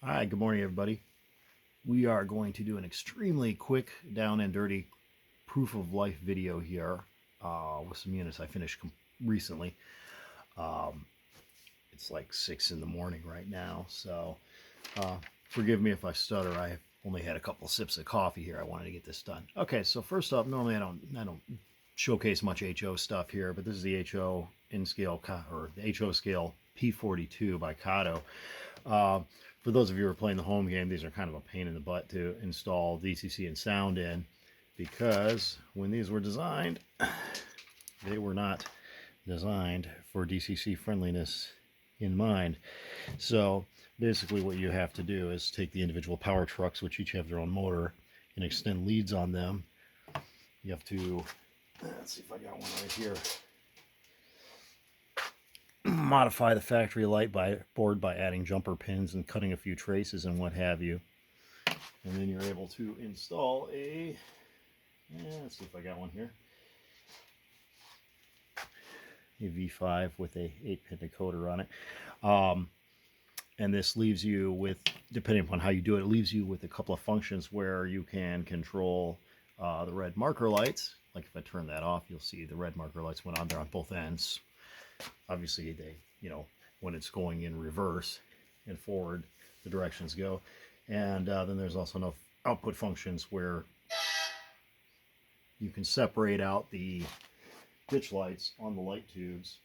Hi, good morning, everybody. We are going to do an extremely quick, down and dirty proof of life video here with some units I finished recently. It's like 6 in the morning right now, so forgive me if I stutter. I only had a couple sips of coffee here. I wanted to get this done. Okay, so first off, normally I don't showcase much HO stuff here, but this is the HO in scale or the HO scale P42 by Kato. For those of you who are playing the home game, these are kind of a pain in the butt to install DCC and sound in, because when these were designed, they were not designed for DCC friendliness in mind. So basically what you have to do is take the individual power trucks, which each have their own motor, and extend leads on them. You have to, let's see if I got one right here, modify the factory light board by adding jumper pins and cutting a few traces and what have you. And then you're able to install a, let's see if I got one here, a V5 with a 8-pin decoder on it. And this leaves you with, depending upon how you do it, it leaves you with a couple of functions where you can control the red marker lights. Like if I turn that off, you'll see the red marker lights went on there on both ends. Obviously, they, when it's going in reverse and forward, the directions go. And then there's also enough output functions where you can separate out the ditch lights on the light tubes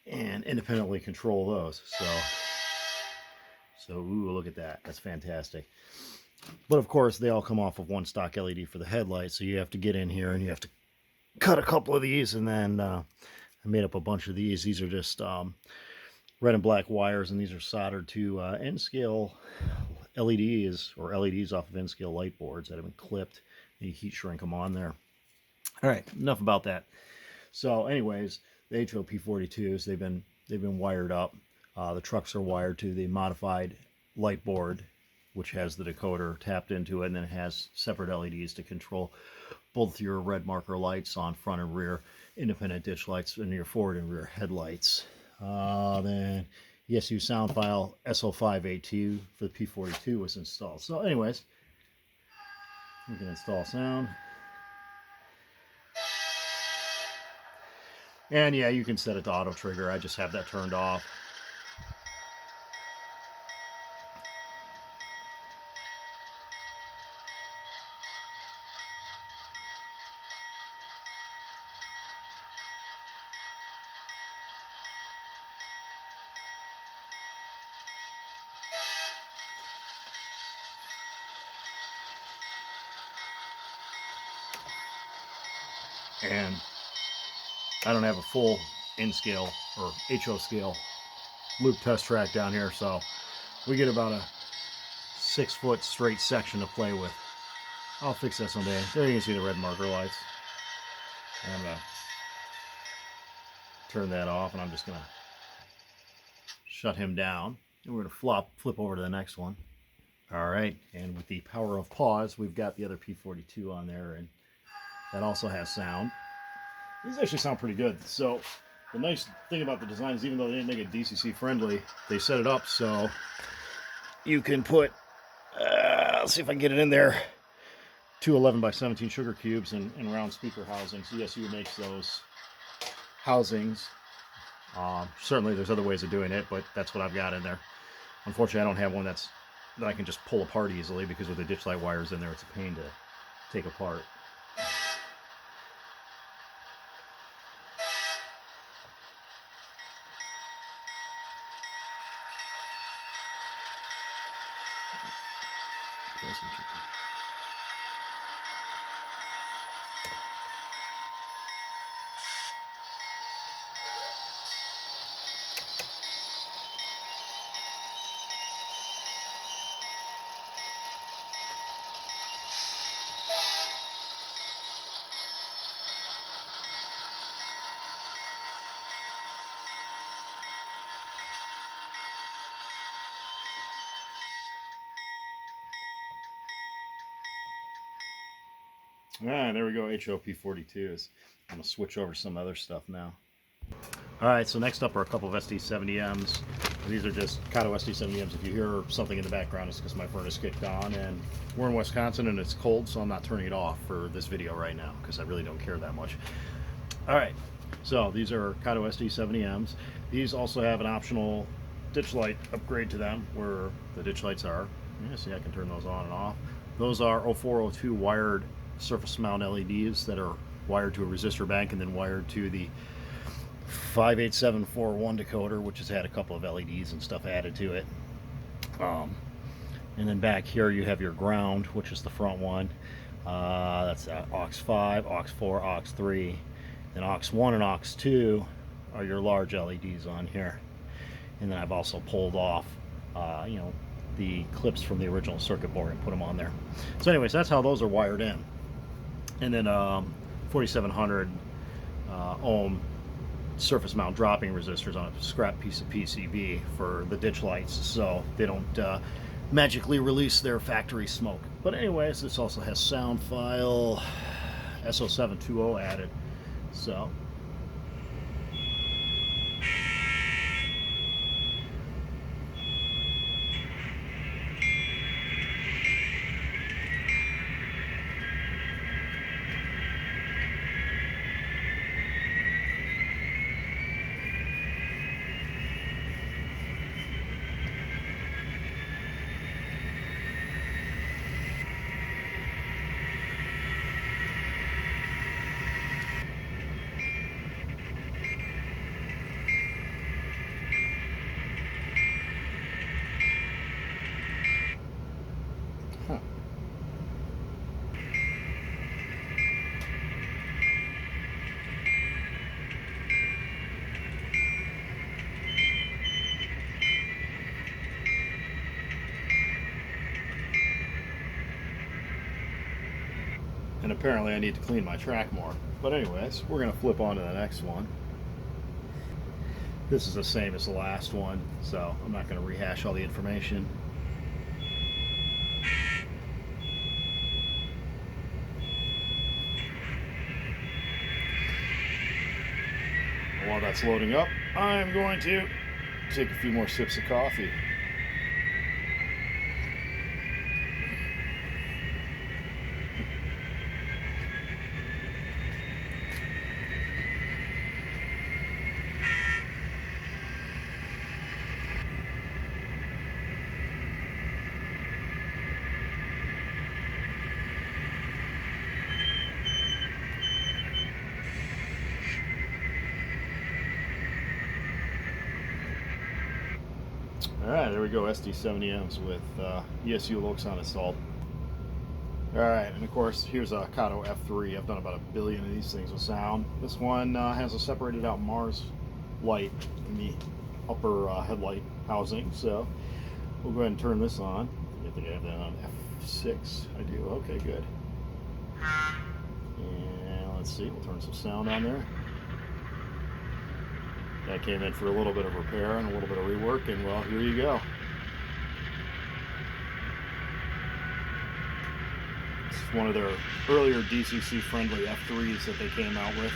and independently control those. So ooh, look at that. That's fantastic. But of course, they all come off of one stock LED for the headlights, so you have to get in here and you have to cut a couple of these, and then I made up a bunch of these. These are just red and black wires, and these are soldered to N-scale LEDs, or LEDs off of N-scale light boards that have been clipped. You heat shrink them on there. All right, enough about that. So anyways, the HO P42s, they've been wired up. The trucks are wired to the modified light board, which has the decoder tapped into it, and then it has separate LEDs to control both your red marker lights on front and rear, independent ditch lights, and your forward and rear headlights. Then ESU sound file SO582 for the P42 was installed. So anyways, we can install sound. And yeah, you can set it to auto trigger. I just have that turned off. And I don't have a full N-scale or HO scale loop test track down here, so we get about a 6-foot straight section to play with. I'll fix that someday. There you can see the red marker lights. And I'm gonna turn that off, and I'm just gonna shut him down, and we're gonna flip over to the next one. All right, and with the power of pause, we've got the other P42 on there, and that also has sound. These actually sound pretty good. So the nice thing about the design is, even though they didn't make it DCC friendly, they set it up so you can put, let's see if I can get it in there, 2 11x17 sugar cubes and round speaker housings. ESU makes those housings. Certainly there's other ways of doing it, but that's what I've got in there. Unfortunately, I don't have one that I can just pull apart easily, because with the ditch light wires in there, it's a pain to take apart. All right, there we go, HO P42s. I'm going to switch over to some other stuff now. All right, so next up are a couple of SD70Ms. These are just Kato SD70Ms. If you hear something in the background, it's because my furnace kicked on, and we're in Wisconsin and it's cold, so I'm not turning it off for this video right now because I really don't care that much. All right, so these are Kato SD70Ms. These also have an optional ditch light upgrade to them where the ditch lights are. Yeah, see, I can turn those on and off. Those are 0402 wired surface mount LEDs that are wired to a resistor bank and then wired to the 58741 decoder, which has had a couple of LEDs and stuff added to it. And then back here you have your ground, which is the front one. That's aux 5, aux 4, aux 3. Then aux 1 and aux 2 are your large LEDs on here. And then I've also pulled off, the clips from the original circuit board and put them on there. So anyways, that's how those are wired in. And then 4700 ohm surface mount dropping resistors on a scrap piece of PCB for the ditch lights, so they don't magically release their factory smoke. But anyways, this also has sound file SO720 added. So and apparently I need to clean my track more. But anyways, we're going to flip on to the next one. This is the same as the last one, so I'm not going to rehash all the information. While that's loading up, I'm going to take a few more sips of coffee. Alright, there we go, SD70Ms with ESU LokSound installed. Alright, and of course, here's a Kato F3. I've done about 1 billion of these things with sound. This one has a separated out Mars light in the upper headlight housing, so we'll go ahead and turn this on. I think I have that on F6. I do. Okay, good. And let's see, we'll turn some sound on there. That came in for a little bit of repair and a little bit of rework, and well, here you go. It's one of their earlier DCC friendly F3s that they came out with.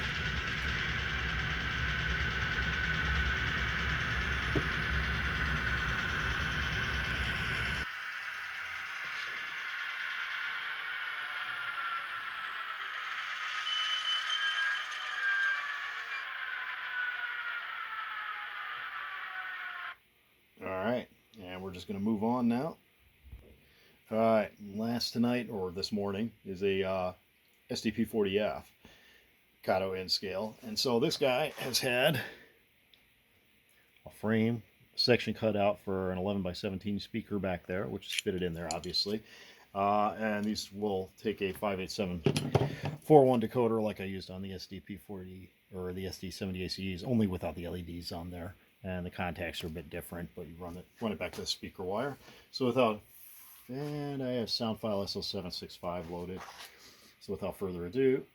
Alright, and we're just going to move on now. Alright, last tonight, or this morning, is a SDP40F Kato N scale. And so this guy has had a frame section cut out for an 11x17 speaker back there, which is fitted in there, obviously. And these will take a 58741 decoder like I used on the SDP40 or the SD70 ACEs, only without the LEDs on there. And the contacts are a bit different, but you run it back to the speaker wire. So and I have sound file SO765 loaded. So without further ado,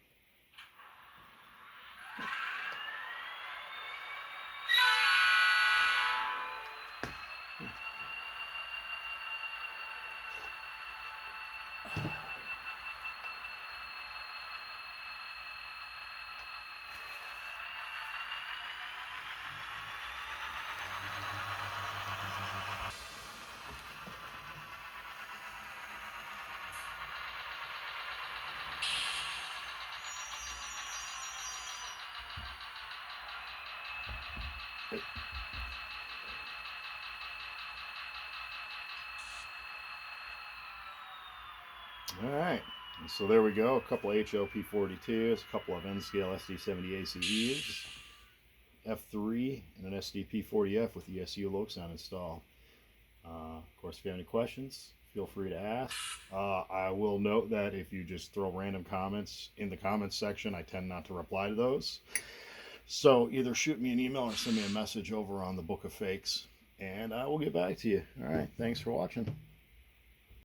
All right, so there we go. A couple of HO P42s, a couple of N scale SD70 ACEs, F3, and an SDP40F with ESU LokSound installed. Of course, if you have any questions, feel free to ask. I will note that if you just throw random comments in the comments section, I tend not to reply to those. So either shoot me an email or send me a message over on the Book of Fakes, and I will get back to you. All right, thanks for watching.